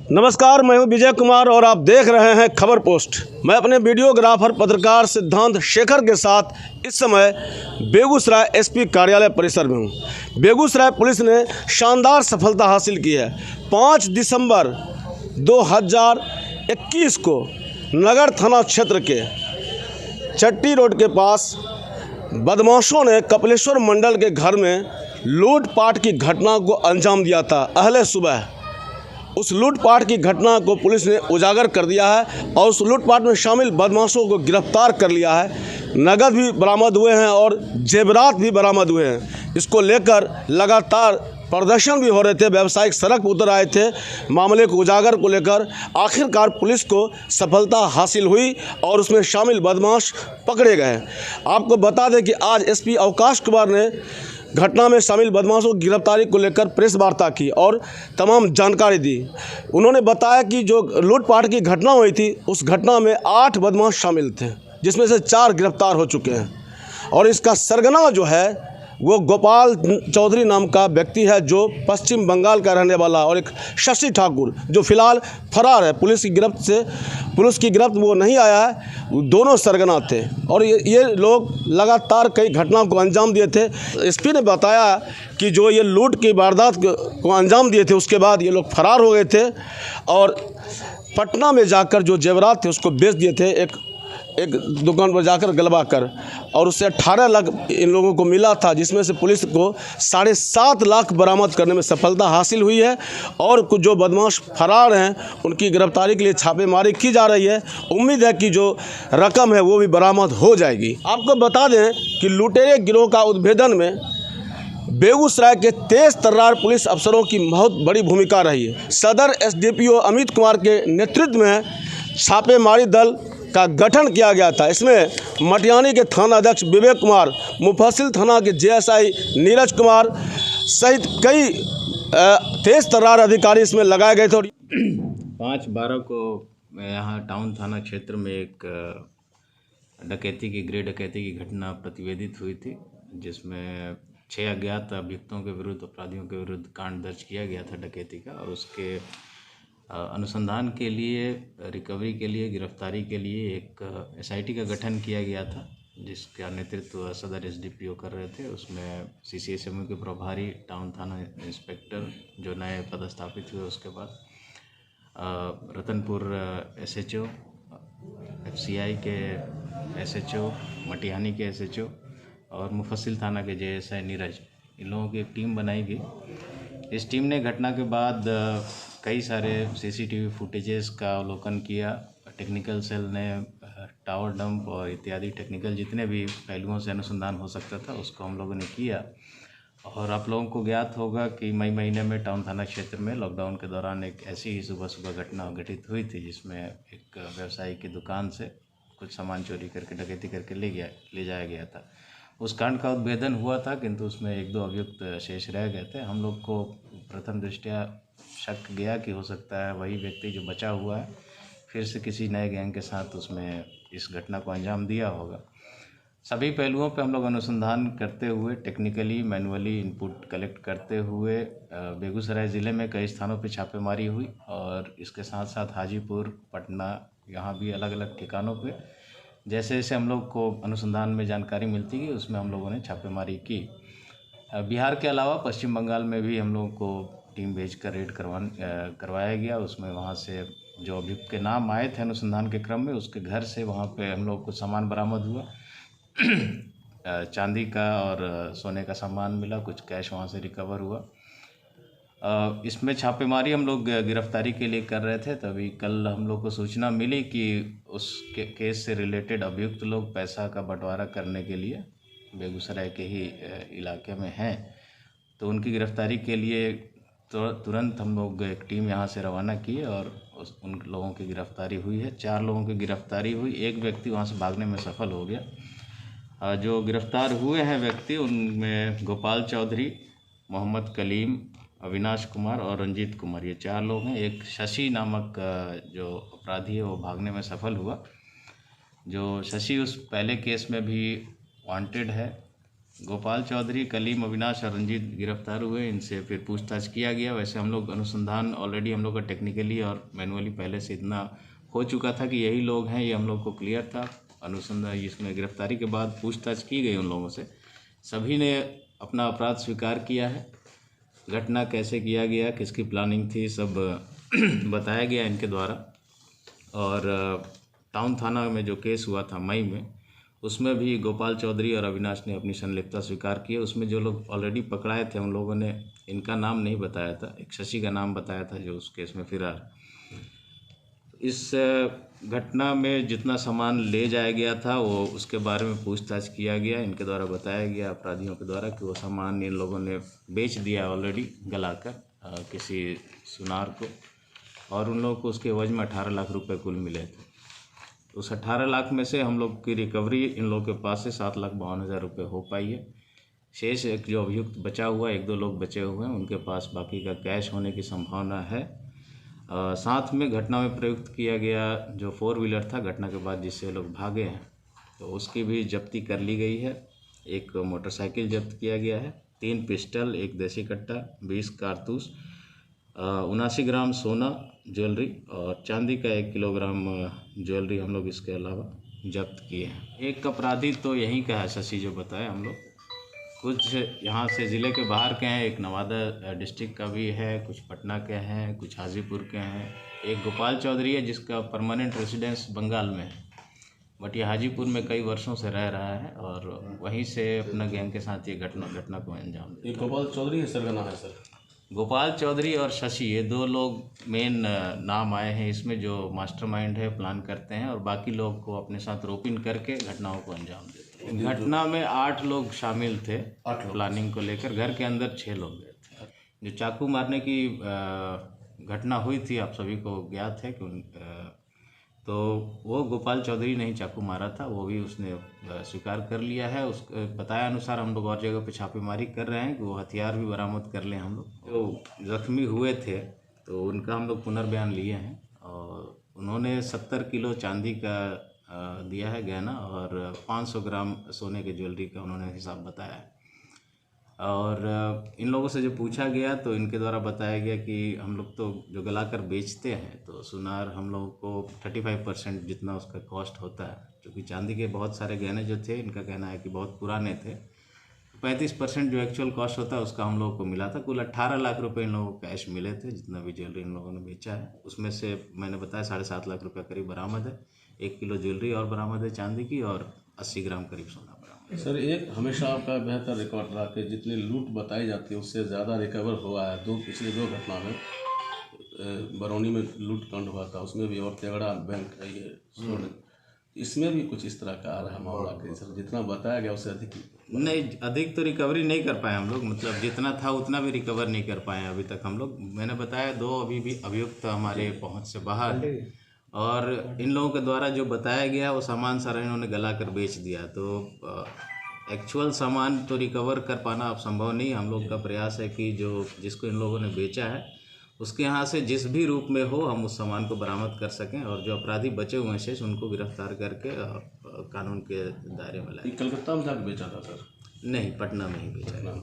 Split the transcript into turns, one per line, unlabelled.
नमस्कार, मैं हूं विजय कुमार और आप देख रहे हैं खबर पोस्ट। मैं अपने वीडियोग्राफर पत्रकार सिद्धांत शेखर के साथ इस समय बेगूसराय एसपी कार्यालय परिसर में हूं। बेगूसराय पुलिस ने शानदार सफलता हासिल की है। 5 दिसंबर 2021 को नगर थाना क्षेत्र के चट्टी रोड के पास बदमाशों ने कपिलेश्वर मंडल के घर में लूटपाट की घटना को अंजाम दिया था। अहले सुबह उस लूटपाट की घटना को पुलिस ने उजागर कर दिया है और उस लूटपाट में शामिल बदमाशों को गिरफ्तार कर लिया है। नगद भी बरामद हुए हैं और जेवरात भी बरामद हुए हैं। इसको लेकर लगातार प्रदर्शन भी हो रहे थे, व्यावसायिक सड़क पर उतर आए थे। मामले को उजागर को लेकर आखिरकार पुलिस को सफलता हासिल हुई और उसमें शामिल बदमाश पकड़े गए। आपको बता दें कि आज एसपी अवकाश कुमार ने घटना में शामिल बदमाशों की गिरफ्तारी को लेकर प्रेस वार्ता की और तमाम जानकारी दी। उन्होंने बताया कि जो लूटपाट की घटना हुई थी उस घटना में 8 बदमाश शामिल थे, जिसमें से 4 गिरफ्तार हो चुके हैं और इसका सरगना जो है वो गोपाल चौधरी नाम का व्यक्ति है, जो पश्चिम बंगाल का रहने वाला, और एक शशि ठाकुर जो फिलहाल फरार है। पुलिस की गिरफ्त वो नहीं आया है। दोनों सरगना थे और ये लोग लगातार कई घटनाओं को अंजाम दिए थे। एसपी ने बताया कि जो ये लूट की वारदात को अंजाम दिए थे उसके बाद ये लोग फरार हो गए थे और पटना में जाकर जो जेवरात थे उसको बेच दिए थे एक दुकान पर जाकर गलवा कर, और उससे 18 लाख इन लोगों को मिला था, जिसमें से पुलिस को 7.5 लाख बरामद करने में सफलता हासिल हुई है और कुछ जो बदमाश फरार हैं उनकी गिरफ्तारी के लिए छापेमारी की जा रही है। उम्मीद है कि जो रकम है वो भी बरामद हो जाएगी। आपको बता दें कि लुटेरे गिरोह का उद्भेदन में बेगूसराय के तेज तर्रार पुलिस अफसरों की बहुत बड़ी भूमिका रही है। सदर एसडीपीओ अमित कुमार के नेतृत्व में छापेमारी दल का गठन किया गया था। इसमें मटियानी के थाना अध्यक्ष विवेक कुमार, मुफस्सिल थाना के जेएसआई नीरज कुमार सहित कई तेज तर्रार अधिकारी इसमें लगाए गए थे।
5/12 को यहाँ टाउन थाना क्षेत्र में एक गृह डकैती की घटना प्रतिवेदित हुई थी, जिसमें 6 अज्ञात अभियुक्तों के विरुद्ध, अपराधियों के विरुद्ध कांड दर्ज किया गया था डकैती का, और उसके अनुसंधान के लिए, रिकवरी के लिए, गिरफ्तारी के लिए एक एसआईटी का गठन किया गया था, जिसका नेतृत्व सदर एसडीपीओ कर रहे थे। उसमें सीसीएसएमओ के प्रभारी, टाउन थाना इंस्पेक्टर जो नए पदस्थापित हुए, उसके बाद रतनपुर एसएचओ, एफसीआई के एसएचओ, मटिहानी के एसएचओ और मुफस्सिल थाना के जेएसआई नीरज, इन लोगों की एक टीम बनाई गई। इस टीम ने घटना के बाद कई सारे सीसीटीवी फुटेजेस का अवलोकन किया। टेक्निकल सेल ने टावर डंप और इत्यादि टेक्निकल जितने भी पहलुओं से अनुसंधान हो सकता था उसको हम लोगों ने किया। और आप लोगों को ज्ञात होगा कि मई महीने में टाउन थाना क्षेत्र में लॉकडाउन के दौरान एक ऐसी ही सुबह घटना घटित हुई थी, जिसमें एक व्यवसायी की दुकान से कुछ सामान चोरी करके, डकैती करके ले जाया गया था। उस कांड का उद्भेदन हुआ था, किंतु उसमें 1-2 अभियुक्त शेष रह गए थे। हम लोग को प्रथम दृष्टया शक गया कि हो सकता है वही व्यक्ति जो बचा हुआ है फिर से किसी नए गैंग के साथ उसमें इस घटना को अंजाम दिया होगा। सभी पहलुओं पे हम लोग अनुसंधान करते हुए, टेक्निकली, मैनुअली इनपुट कलेक्ट करते हुए बेगूसराय ज़िले में कई स्थानों पे छापेमारी हुई और इसके साथ साथ हाजीपुर, पटना, यहाँ भी अलग अलग ठिकानों पे जैसे जैसे हम लोग को अनुसंधान में जानकारी मिलती गई उसमें हम लोगों ने छापेमारी की। बिहार के अलावा पश्चिम बंगाल में भी हम लोगों को टीम भेजकर रेड करवाया गया। उसमें वहाँ से जो अभियुक्त के नाम आए थे अनुसंधान के क्रम में, उसके घर से वहाँ पे हम लोग को सामान बरामद हुआ। चांदी का और सोने का सामान मिला, कुछ कैश वहाँ से रिकवर हुआ। इसमें छापेमारी हम लोग गिरफ्तारी के लिए कर रहे थे, तभी कल हम लोग को सूचना मिली कि उस केस से रिलेटेड अभियुक्त लोग पैसा का बंटवारा करने के लिए बेगूसराय के ही इलाके में हैं, तो उनकी गिरफ्तारी के लिए तो तुरंत हम लोग एक टीम यहाँ से रवाना की और उन लोगों की गिरफ्तारी हुई है। 4 लोगों की गिरफ्तारी हुई, एक व्यक्ति वहाँ से भागने में सफल हो गया। जो गिरफ्तार हुए हैं व्यक्ति, उनमें गोपाल चौधरी, मोहम्मद कलीम, अविनाश कुमार और रंजीत कुमार, ये 4 लोग हैं। एक शशि नामक जो अपराधी है वो भागने में सफल हुआ। जो शशि उस पहले केस में भी वांटेड है। गोपाल चौधरी, कलीम, अविनाश और रंजीत गिरफ्तार हुए, इनसे फिर पूछताछ किया गया। वैसे हम लोग अनुसंधान ऑलरेडी हम लोग का टेक्निकली और मैनुअली पहले से इतना हो चुका था कि यही लोग हैं, ये हम लोग को क्लियर था। अनुसंधान इसमें गिरफ्तारी के बाद पूछताछ की गई उन लोगों से, सभी ने अपना अपराध स्वीकार किया है। घटना कैसे किया गया, किसकी प्लानिंग थी, सब बताया गया इनके द्वारा। और टाउन थाना में जो केस हुआ था मई में, उसमें भी गोपाल चौधरी और अविनाश ने अपनी संलिप्तता स्वीकार की है। उसमें जो लोग ऑलरेडी पकड़ाए थे उन लोगों ने इनका नाम नहीं बताया था, एक शशि का नाम बताया था जो उस केस में फरार। इस घटना में जितना सामान ले जाया गया था वो उसके बारे में पूछताछ किया गया। इनके द्वारा बताया गया अपराधियों के द्वारा कि वो सामान इन लोगों ने बेच दिया ऑलरेडी गलाकर किसी सुनार को, और उन लोगों को उसके एवज में 18 लाख रुपए कुल मिले थे। उस 18 लाख में से हम लोग की रिकवरी इन लोगों के पास से 7,52,000 रुपये हो पाई है। शेष एक जो अभियुक्त बचा हुआ, 1-2 लोग बचे हुए हैं, उनके पास बाकी का कैश होने की संभावना है। साथ में घटना में प्रयुक्त किया गया जो 4 व्हीलर था घटना के बाद जिससे लोग भागे हैं, तो उसकी भी जब्ती कर ली गई है। एक मोटरसाइकिल जब्त किया गया है, 3 पिस्टल, 1 देसी कट्टा, 20 कारतूस, 79 ग्राम सोना ज्वेलरी और चांदी का 1 किलोग्राम ज्वेलरी हम लोग इसके अलावा जब्त किए हैं। एक अपराधी तो यहीं का है, शशि जो बताया हम लोग, कुछ यहाँ से ज़िले के बाहर के हैं, एक नवादा डिस्ट्रिक्ट का भी है, कुछ पटना के हैं, कुछ हाजीपुर के हैं। एक गोपाल चौधरी है जिसका परमानेंट रेसिडेंस बंगाल में है, बट ये हाजीपुर में कई वर्षों से रह रहा है और वहीं से अपना गैंग के साथ ये घटना को अंजाम दिया।
ये गोपाल चौधरी है सरगना है सर?
गोपाल चौधरी और शशि, ये 2 लोग मेन नाम आए हैं इसमें, जो मास्टरमाइंड है, प्लान करते हैं और बाकी लोग को अपने साथ रोपिन करके घटनाओं को अंजाम देते हैं। घटना में 8 लोग शामिल थे प्लानिंग को लेकर। घर के अंदर 6 लोग गए थे। जो चाकू मारने की घटना हुई थी आप सभी को ज्ञात है कि तो वो गोपाल चौधरी ने ही चाकू मारा था, वो भी उसने स्वीकार कर लिया है। उस बताया अनुसार हम लोग और जगह पे छापेमारी कर रहे हैं कि वो हथियार भी बरामद कर लें हम लोग। जो जख्मी हुए थे तो उनका हम लोग पुनर्बयान लिए हैं और उन्होंने 70 किलो चांदी का दिया है गहना और 500 ग्राम सोने के ज्वेलरी का उन्होंने हिसाब बताया है। और इन लोगों से जो पूछा गया तो इनके द्वारा बताया गया कि हम लोग तो जो गलाकर बेचते हैं तो सुनार हम लोगों को 35% जितना उसका कॉस्ट होता है, क्योंकि चांदी के बहुत सारे गहने जो थे इनका कहना है कि बहुत पुराने थे। 35% जो एक्चुअल कॉस्ट होता है उसका हम लोगों को मिला था। कुल 18 लाख रुपए इन लोगों को कैश मिले थे, जितना भी ज्वेलरी इन लोगों ने बेचा है उसमें से मैंने बताया 7.5 लाख रुपये करीब बरामद है। 1 किलो ज्वेलरी और बरामद है चांदी की और 80 ग्राम करीब सोना बरामद है।
सर, एक हमेशा आपका बेहतर रिकॉर्ड रहा कि जितनी लूट बताई जाती है उससे ज़्यादा रिकवर हुआ है। पिछले 2 घटना में बरौनी में लूट कांड हुआ था, उसमें भी, और तेगड़ा बैंक है ये, इसमें भी कुछ इस तरह का आ रहा मामला कि सर जितना बताया गया उससे अधिक
नहीं, अधिक तो रिकवरी नहीं कर पाए हम लोग, मतलब जितना था उतना भी रिकवर नहीं कर पाए अभी तक हम लोग। मैंने बताया 2 अभी भी अभियुक्त हमारे पहुंच से बाहर है और इन लोगों के द्वारा जो बताया गया वो सामान सारा इन्होंने गला कर बेच दिया। तो एक्चुअल सामान तो रिकवर कर पाना अब संभव नहीं। हम लोग का प्रयास है कि जिसको इन लोगों ने बेचा है उसके यहाँ से जिस भी रूप में हो हम उस सामान को बरामद कर सकें और जो अपराधी बचे हुए हैं शेष उनको गिरफ्तार करके कानून के दायरे में लाएं।
कलकत्ता में जाकर बेचा था सर?
नहीं, पटना में ही बेचा।